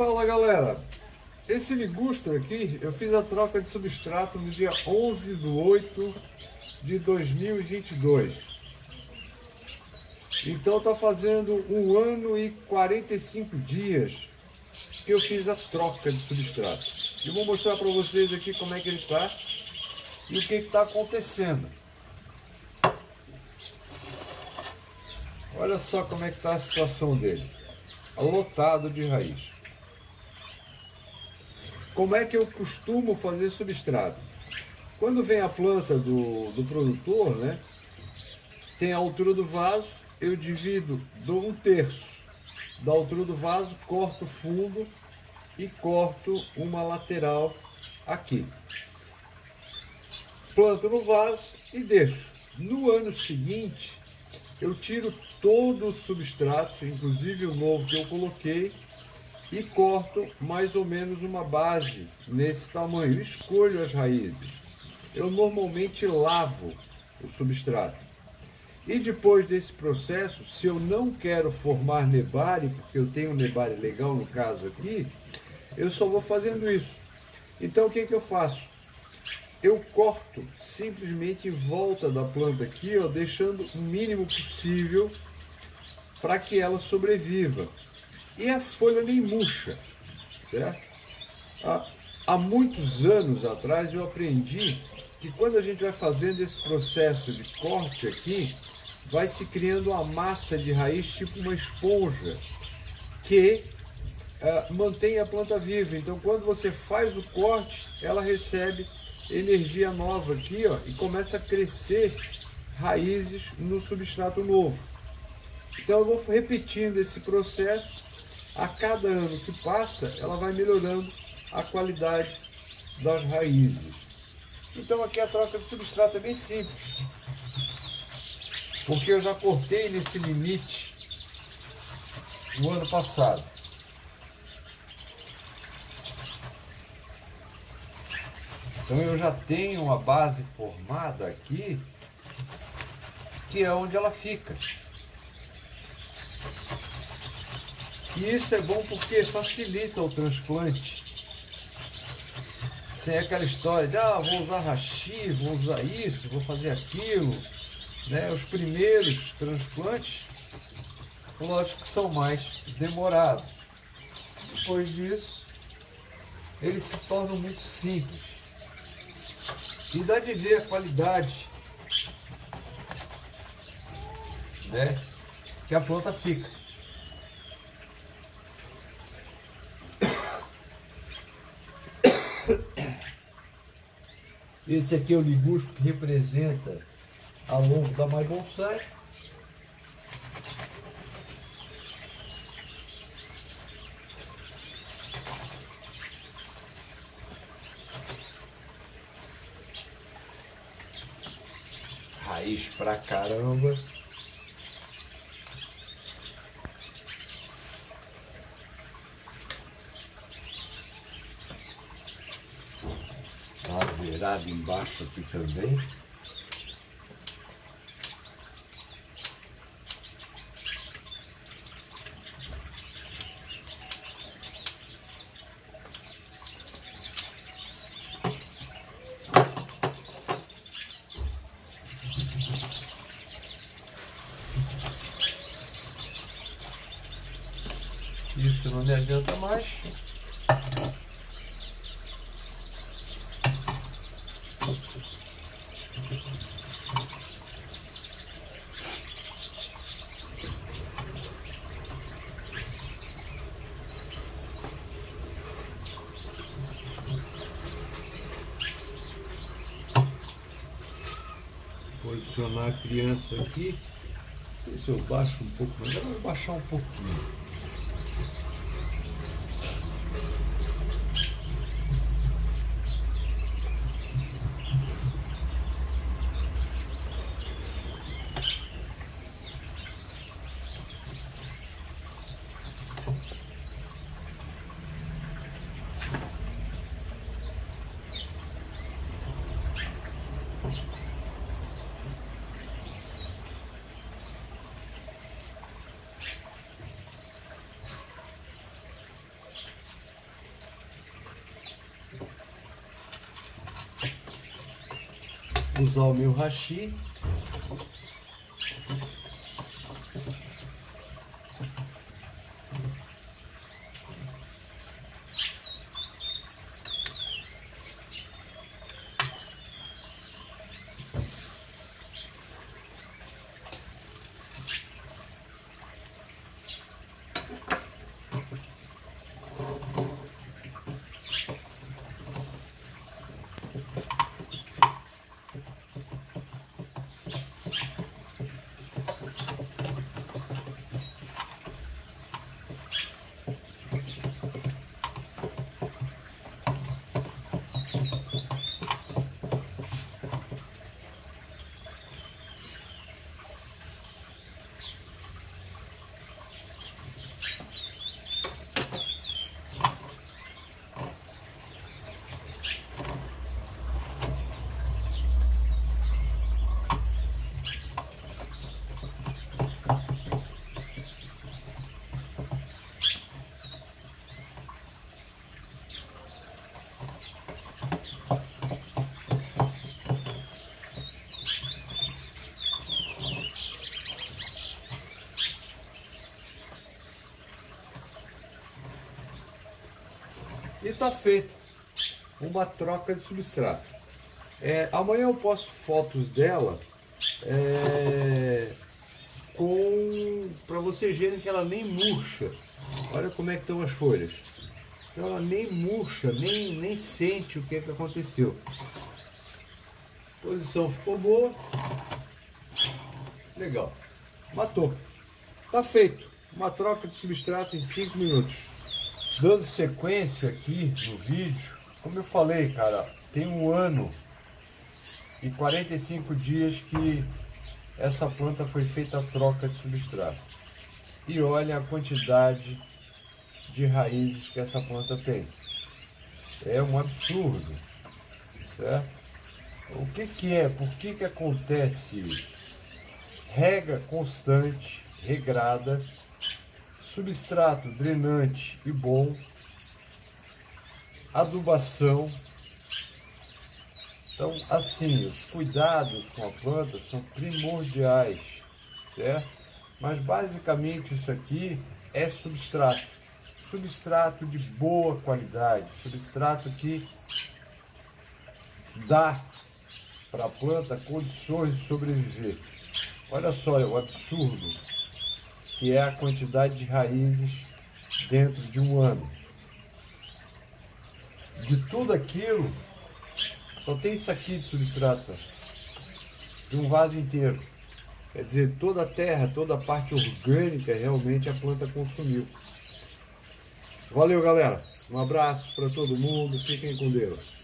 Fala galera, esse liguster aqui eu fiz a troca de substrato no dia 11/8/2022. Então tá fazendo 1 ano e 45 dias que eu fiz a troca de substrato. Eu vou mostrar para vocês aqui como é que ele está e o que está acontecendo. Olha só como é que está a situação dele, lotado de raiz. Como é que eu costumo fazer substrato? Quando vem a planta do produtor, né, tem a altura do vaso, eu divido, dou 1/3 da altura do vaso, corto o fundo e corto uma lateral aqui. Planto no vaso e deixo. No ano seguinte, eu tiro todo o substrato, inclusive o novo que eu coloquei, e corto mais ou menos uma base nesse tamanho. Escolho as raízes. Eu normalmente lavo o substrato. E depois desse processo, se eu não quero formar nebare, porque eu tenho um nebare legal no caso aqui, eu só vou fazendo isso. Então o que eu faço? Eu corto simplesmente em volta da planta aqui, ó, deixando o mínimo possível para que ela sobreviva. E a folha nem murcha, certo? Há muitos anos atrás eu aprendi que quando a gente vai fazendo esse processo de corte aqui, vai se criando uma massa de raiz, tipo uma esponja, que mantém a planta viva. Então quando você faz o corte, ela recebe energia nova aqui, ó, e começa a crescer raízes no substrato novo. Então eu vou repetindo esse processo. A cada ano que passa, ela vai melhorando a qualidade das raízes. Então aqui a troca de substrato é bem simples, porque eu já cortei nesse limite no ano passado. Então eu já tenho uma base formada aqui, que é onde ela fica. E isso é bom porque facilita o transplante. Sem aquela história de vou usar hashi, vou usar isso, vou fazer aquilo, né? Os primeiros transplantes, lógico que são mais demorados. Depois disso, eles se tornam muito simples. E dá de ver a qualidade, né, que a planta fica. Esse aqui é o ligusto que representa a longo da My Bonsai. Raiz pra caramba. Zerado embaixo aqui também. Isso não me adianta mais. Posicionar a criança aqui. Não sei se eu baixo um pouco, mas eu vou baixar um pouquinho. usar o meu hashi. E está feita uma troca de substrato. Amanhã eu posto fotos dela para vocês verem que ela nem murcha. Olha como é que estão as folhas. Então ela nem murcha, nem sente o que aconteceu. A posição ficou boa. Legal. Matou. Está feito. Uma troca de substrato em 5 minutos. Dando sequência aqui no vídeo, como eu falei, cara, tem 1 ano e 45 dias que essa planta foi feita a troca de substrato. E olha a quantidade de raízes que essa planta tem. É um absurdo, certo? O que é? Por que acontece isso? Rega constante, regrada, substrato drenante e bom, adubação. Então, assim, os cuidados com a planta são primordiais, certo? Mas basicamente isso aqui é substrato. Substrato de boa qualidade, substrato que dá para a planta condições de sobreviver. Olha só o absurdo que é a quantidade de raízes dentro de 1 ano. De tudo aquilo, só tem isso aqui de substrato, de um vaso inteiro. Quer dizer, toda a terra, toda a parte orgânica, realmente a planta consumiu. Valeu, galera. Um abraço para todo mundo. Fiquem com Deus.